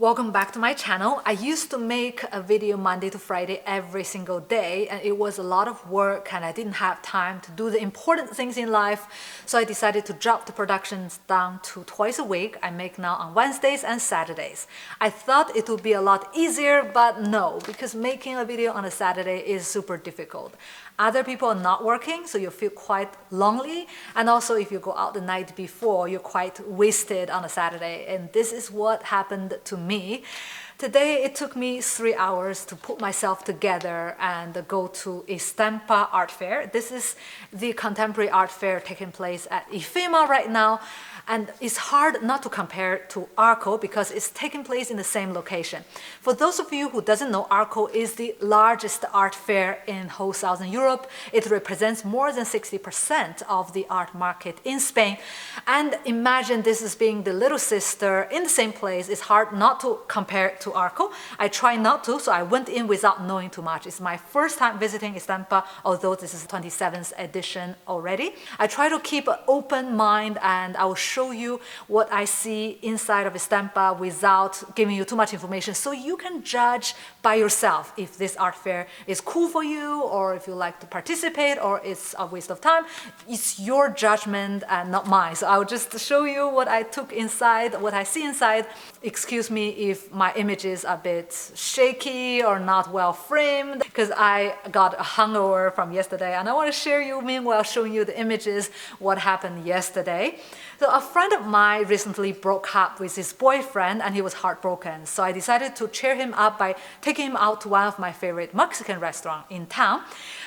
Welcome back to my channel. I used to make a video Monday to Friday every single day, and it was a lot of work and I didn't have time to do the important things in life. So I decided to drop the productions down to twice a week. I make now on Wednesdays and Saturdays. I thought it would be a lot easier, but no, because making a video on a Saturday is super difficult. Other people are not working, so you feel quite lonely. And also if you go out the night before, you're quite wasted on a Saturday. And this is what happened to me. Today, it took me 3 hours to put myself together and go to Estampa Art Fair. This is the contemporary art fair taking place at IFEMA right now. And it's hard not to compare to ARCO because it's taking place in the same location. For those of you who doesn't know, ARCO is the largest art fair in whole Southern Europe. It represents more than 60% of the art market in Spain. And imagine this as being the little sister in the same place. It's hard not to compare it to ARCO. I try not to, so I went in without knowing too much. It's my first time visiting Estampa, although this is 27th edition already. I try to keep an open mind, and I will show you what I see inside of Estampa without giving you too much information, so you can judge by yourself if this art fair is cool for you, or if you like to participate, or it's a waste of time. It's your judgment and not mine. So I'll just show you what I took inside, what I see inside. Excuse me if my images are a bit shaky or not well framed, because I got a hangover from yesterday, and I want to share you, meanwhile showing you the images, what happened yesterday. So a friend of mine recently broke up with his boyfriend, and he was heartbroken. So I decided to cheer him up by taking him out to one of my favorite Mexican restaurants in town.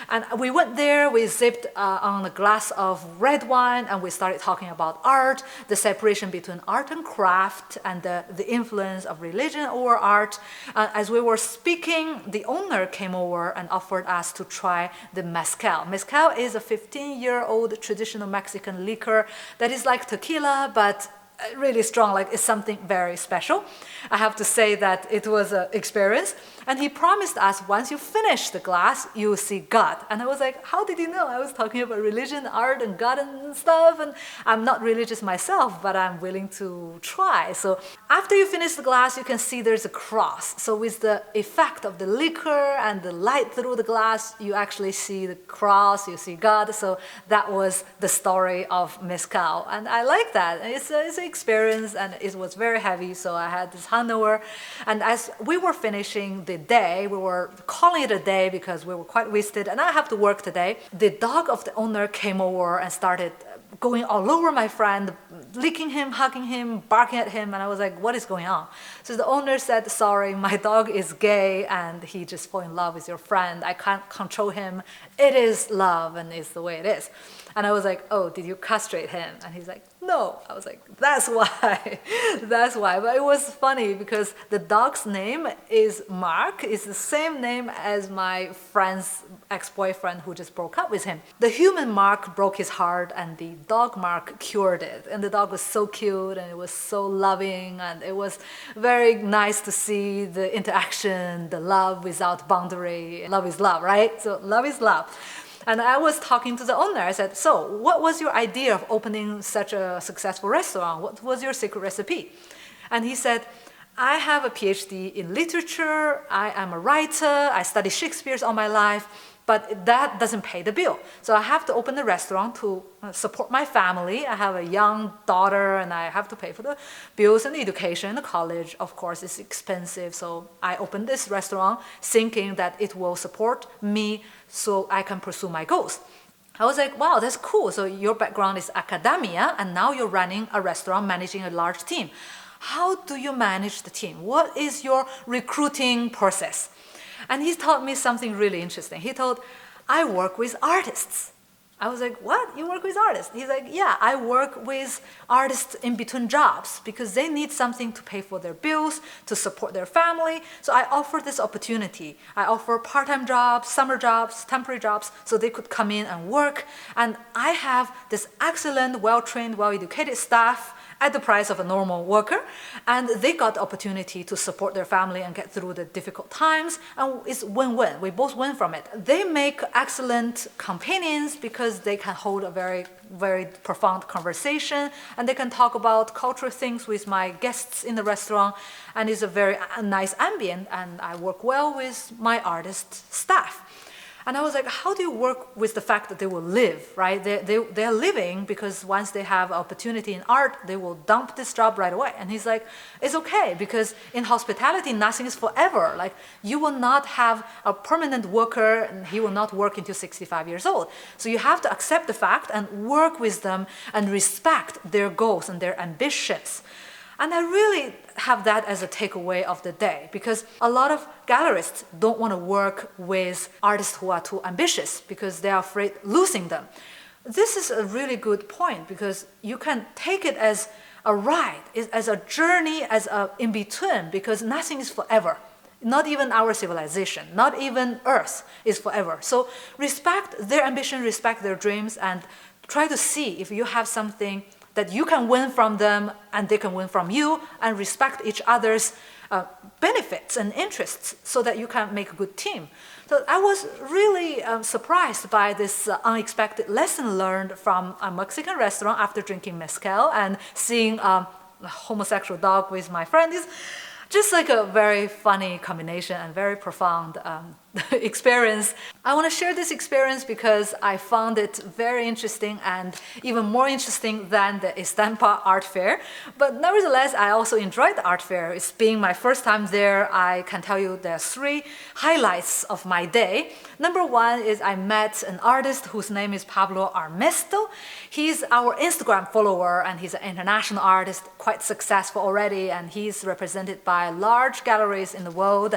And we went there, we sipped on a glass of red wine, and we started talking about art, the separation between art and craft, and the influence of religion over art. As we were speaking, the owner came over and offered us to try the Mezcal. Mezcal is a 15-year-old traditional Mexican liquor that is like tequila, but really strong, like it's something very special. I have to say that it was an experience. And he promised us, once you finish the glass, you will see God. And I was like, how did you know? I was talking about religion, art, and God and stuff. And I'm not religious myself, but I'm willing to try. So after you finish the glass, you can see there's a cross. So with the effect of the liquor and the light through the glass, you actually see the cross, you see God. So that was the story of Mezcal. And I like that. It's an experience, and it was very heavy. So I had this hangover. And as we were finishing the day, we were calling it a day because we were quite wasted, and I have to work today. The dog of the owner came over and started going all over my friend, licking him, hugging him, barking at him, and I was like, what is going on? So the owner said, sorry, my dog is gay and he just fell in love with your friend. I can't control him. It is love and it's the way it is. And I was like, oh, did you castrate him? And he's like, no. I was like, that's why. That's why. But it was funny because the dog's name is Mark. It's the same name as my friend's ex-boyfriend who just broke up with him. The human Mark broke his heart, and the dog Mark cured it. And the dog was so cute, and it was so loving, and it was very nice to see the interaction, the love without boundary. Love is love, right? So love is love. And I was talking to the owner. I said, so what was your idea of opening such a successful restaurant? What was your secret recipe? And he said, I have a PhD in literature. I am a writer. I studied Shakespeare all my life. But that doesn't pay the bill. So I have to open the restaurant to support my family. I have a young daughter, and I have to pay for the bills and the education. The college, of course, is expensive. So I opened this restaurant thinking that it will support me so I can pursue my goals. I was like, wow, that's cool. So your background is academia, and now you're running a restaurant, managing a large team. How do you manage the team? What is your recruiting process? And he taught me something really interesting. He told, I work with artists. I was like, what? You work with artists? He's like, yeah, I work with artists in between jobs because they need something to pay for their bills, to support their family. So I offer this opportunity. I offer part-time jobs, summer jobs, temporary jobs, so they could come in and work. And I have this excellent, well-trained, well-educated staff, at the price of a normal worker, and they got the opportunity to support their family and get through the difficult times, and it's win-win. We both win from it. They make excellent companions because they can hold a very, very profound conversation, and they can talk about cultural things with my guests in the restaurant, and it's a very nice ambient, and I work well with my artist staff. And I was like, how do you work with the fact that they will live, right? They're living because once they have opportunity in art, they will dump this job right away. And he's like, it's okay, because in hospitality, nothing is forever. Like, you will not have a permanent worker, and he will not work until 65 years old. So you have to accept the fact and work with them and respect their goals and their ambitions. And I really have that as a takeaway of the day, because a lot of gallerists don't want to work with artists who are too ambitious because they are afraid losing them. This is a really good point, because you can take it as a ride, as a journey, as a in-between, because nothing is forever. Not even our civilization, not even Earth is forever. So respect their ambition, respect their dreams, and try to see if you have something that you can win from them and they can win from you, and respect each other's benefits and interests so that you can make a good team. So I was really surprised by this unexpected lesson learned from a Mexican restaurant after drinking mezcal and seeing a homosexual dog with my friend. It's just like a very funny combination and very profound experience. I want to share this experience because I found it very interesting, and even more interesting than the Estampa Art Fair. But nevertheless, I also enjoyed the art fair. It's being my first time there. I can tell you there are 3 highlights of my day. Number 1 is I met an artist whose name is Pablo Armesto. He's our Instagram follower, and he's an international artist, quite successful already, and he's represented by large galleries in the world.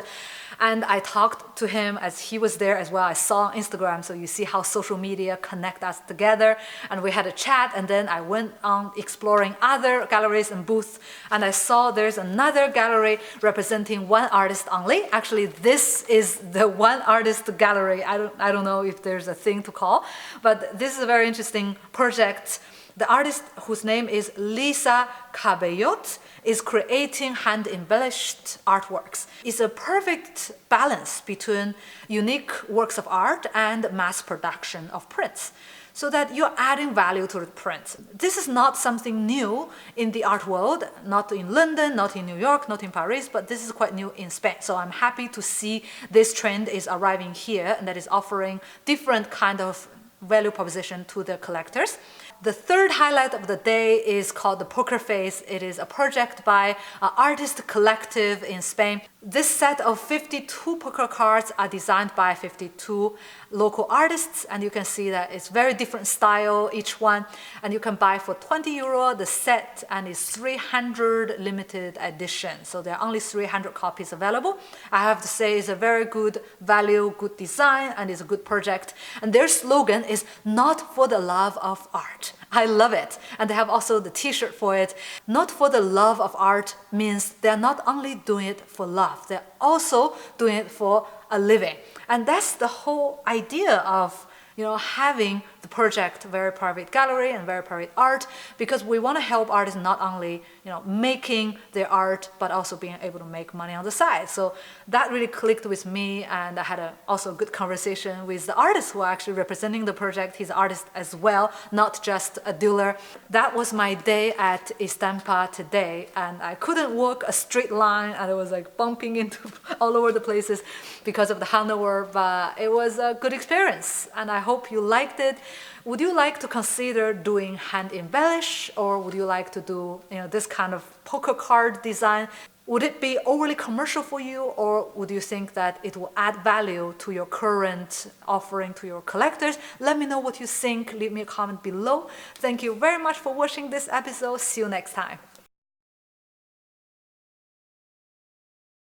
And I talked to him as he was there as well. I saw on Instagram, so you see how social media connect us together. And we had a chat, and then I went on exploring other galleries and booths, and I saw there's another gallery representing one artist only. Actually, this is the one artist gallery. I don't know if there's a thing to call, but this is a very interesting project. The artist, whose name is Lita Cabellut, is creating hand-embellished artworks. It's a perfect balance between unique works of art and mass production of prints, so that you're adding value to the print. This is not something new in the art world, not in London, not in New York, not in Paris, but this is quite new in Spain. So I'm happy to see this trend is arriving here, and that is offering different kind of value proposition to the collectors. The third highlight of the day is called the Poker Face. It is a project by an artist collective in Spain. This set of 52 poker cards are designed by 52 local artists, and you can see that it's very different style, each one, and you can buy for 20 euro the set, and it's 300 limited edition, so there are only 300 copies available. I have to say it's a very good value, good design, and it's a good project, and their slogan is "Not for the love of art." I love it. And they have also the t-shirt for it. Not for the love of art means they're not only doing it for love, they're also doing it for a living. And that's the whole idea of having the project Very Private Gallery and Very Private Art, because we want to help artists not only making their art, but also being able to make money on the side. So that really clicked with me, and I had also a good conversation with the artist who are actually representing the project. He's an artist as well, not just a dealer. That was my day at Estampa today, and I couldn't walk a straight line, and I was like bumping into all over the places because of the hangover, but it was a good experience, and I hope you liked it. Would you like to consider doing hand embellish, or would you like to do this kind of poker card design? Would it be overly commercial for you, or would you think that it will add value to your current offering to your collectors? Let me know what you think. Leave me a comment below. Thank you very much for watching this episode. See you next time.